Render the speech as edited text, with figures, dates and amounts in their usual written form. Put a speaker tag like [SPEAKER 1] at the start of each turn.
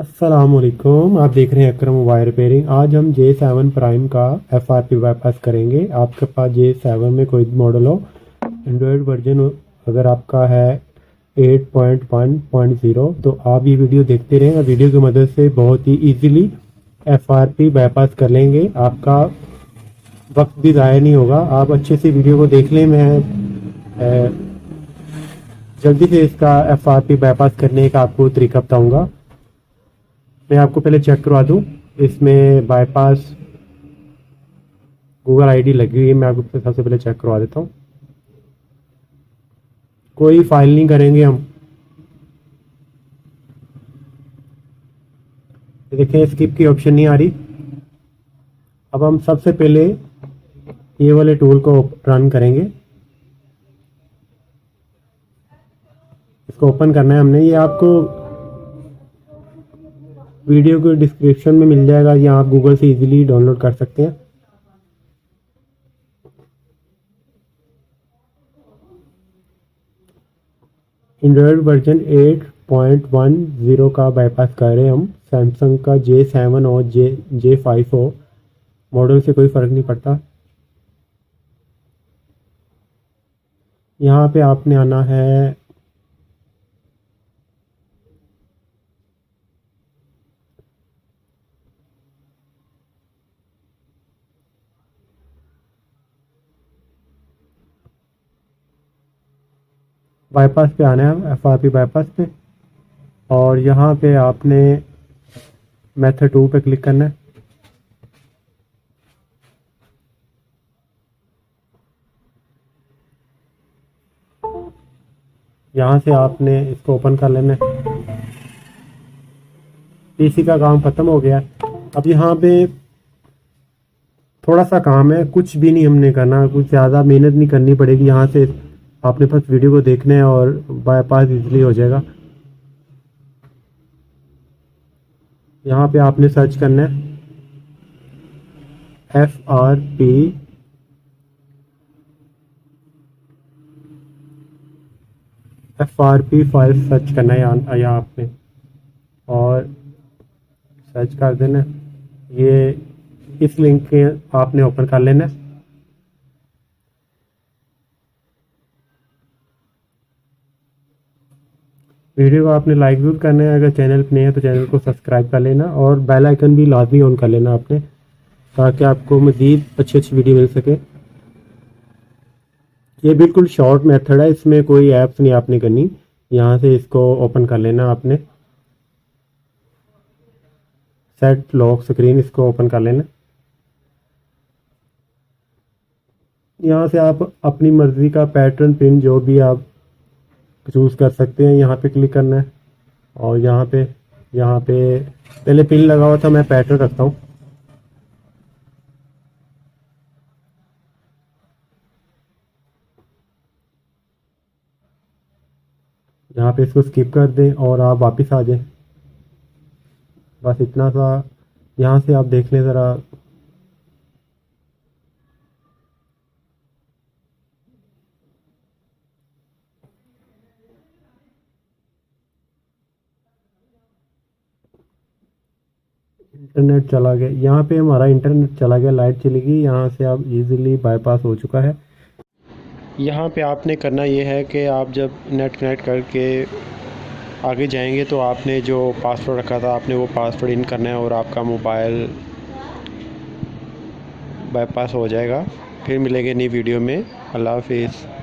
[SPEAKER 1] अस्सलामुअलैकुम, आप देख रहे हैं अकरम मोबाइल रिपेयरिंग। आज हम J7 प्राइम का FRP बाईपास करेंगे। आपके पास J7 में कोई मॉडल हो, एंड्रॉयड वर्जन अगर आपका है 8.1.0 तो आप ये वीडियो देखते रहें। वीडियो की मदद से बहुत ही इजीली FRP बाईपास कर लेंगे। आपका वक्त भी ज़ाया नहीं होगा। आप अच्छे से वीडियो को देख लें। मैं जल्दी से इसका FRP बाईपास करने का आपको तरीका बताऊँगा। मैं आपको पहले चेक करवा दूं। इसमें बाईपास गूगल आईडी लगी हुई है। मैं आपको सबसे पहले चेक करवा देता हूं। कोई फाइल नहीं करेंगे हम। देखें, स्किप की ऑप्शन नहीं आ रही। अब हम सबसे पहले ये वाले टूल को रन करेंगे। इसको ओपन करना है हमने। ये आपको वीडियो के डिस्क्रिप्शन में मिल जाएगा, या आप गूगल से इजीली डाउनलोड कर सकते हैं। एंड्रॉयड वर्जन 8.10 का बाईपास कर रहे हैं हम। सैमसंग का J7 और J5 हो, मॉडल से कोई फ़र्क नहीं पड़ता। यहाँ पे आपने आना है बाईपास पे, आना है FRP बाईपास पे, और यहाँ पे आपने मेथड 2 पे क्लिक करना है। यहाँ से आपने इसको ओपन कर लेना है। पीसी का काम ख़त्म हो गया। अब यहाँ पे थोड़ा सा काम है, कुछ भी नहीं हमने करना, कुछ ज़्यादा मेहनत नहीं करनी पड़ेगी। यहाँ से आपने बस वीडियो को देखना है और बाईपास इजीली हो जाएगा। यहाँ पे आपने सर्च करना है FRP फाइल सर्च करना है यहाँ आपने, और सर्च कर देना। ये इस लिंक के आपने ओपन कर लेना है। वीडियो को आपने लाइक ज़रूर करना है। अगर चैनल पे नए है तो चैनल को सब्सक्राइब कर लेना, और बेल आइकन भी लाजमी ऑन कर लेना आपने, ताकि आपको मज़ीद अच्छी अच्छी वीडियो मिल सके। ये बिल्कुल शॉर्ट मेथड है, इसमें कोई ऐप्स नहीं आपने करनी। यहाँ से इसको ओपन कर लेना आपने। सेट लॉक स्क्रीन, इसको ओपन कर लेना। यहाँ से आप अपनी मर्ज़ी का पैटर्न, पिन जो भी आप चूज़ कर सकते हैं। यहाँ पे क्लिक करना है, और यहाँ पे पहले पिन लगा हुआ था, मैं पैटर्न रखता हूँ। यहाँ पे इसको स्किप कर दें और आप वापस आ जाएं। बस इतना सा। यहाँ से आप देख लें ज़रा। इंटरनेट चला गया। यहाँ पे हमारा इंटरनेट चला गया, लाइट चली गई। यहाँ से आप इजीली बाईपास हो चुका है। यहाँ पे आपने करना ये है कि आप जब नेट कनेक्ट करके आगे जाएंगे तो आपने जो पासवर्ड रखा था, आपने वो पासवर्ड इन करना है, और आपका मोबाइल बाईपास हो जाएगा। फिर मिलेंगे नई वीडियो में। अल्लाह हाफिज़।